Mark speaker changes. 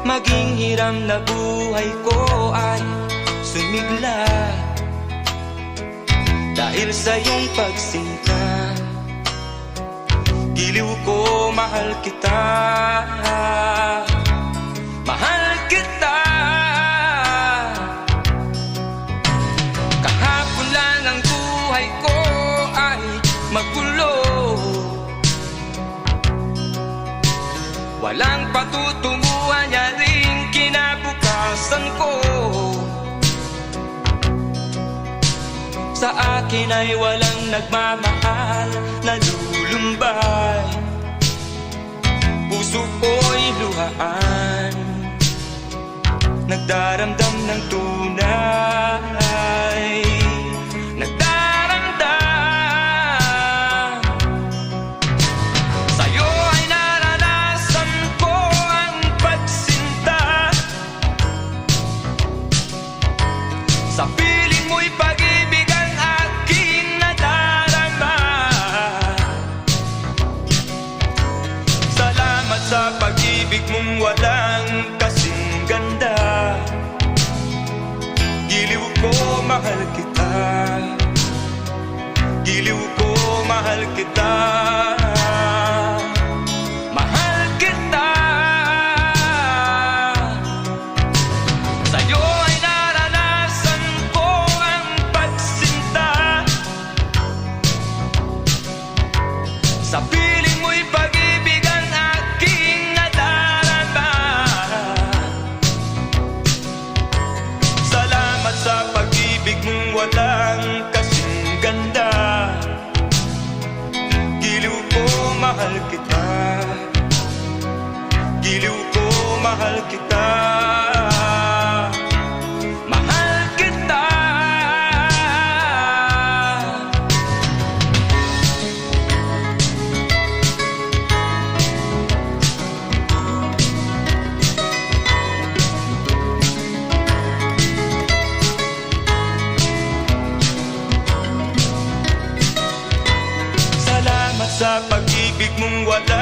Speaker 1: Maging hiram na buhay ko ay sumigla dahil sa iyong pagsinta. Giliw ko, mahal kita, mahal kita. Kahapon lang ang buhay ko ay magulo, walang patutunguhan niya rin kinabukasan ko. Sa akin ay walang nagmamahal na lulumbay, puso ko'y luhaan, nagdaramdam ng tunay, nagdaramdam. Sa'yo ay naranasan ko ang pagsinta, sa piling mo'y pag-ibig ang aking nadarama. Salamat sa pag-ibig mong walang kasing ganda. Giliw ko, mahal kita, giliw ko, mahal kita, mahal kita. Sa'yo ay naranasan ko ang pagsinta, sa piling mo'y pag-ibig ang aking nadarama. Salamat sa pag-ibig mong walang kasing ganda. Giliw ko, mahal kita, giliw ko, mahal kita, mahal kita. Salamat sa pag-ibig mong wala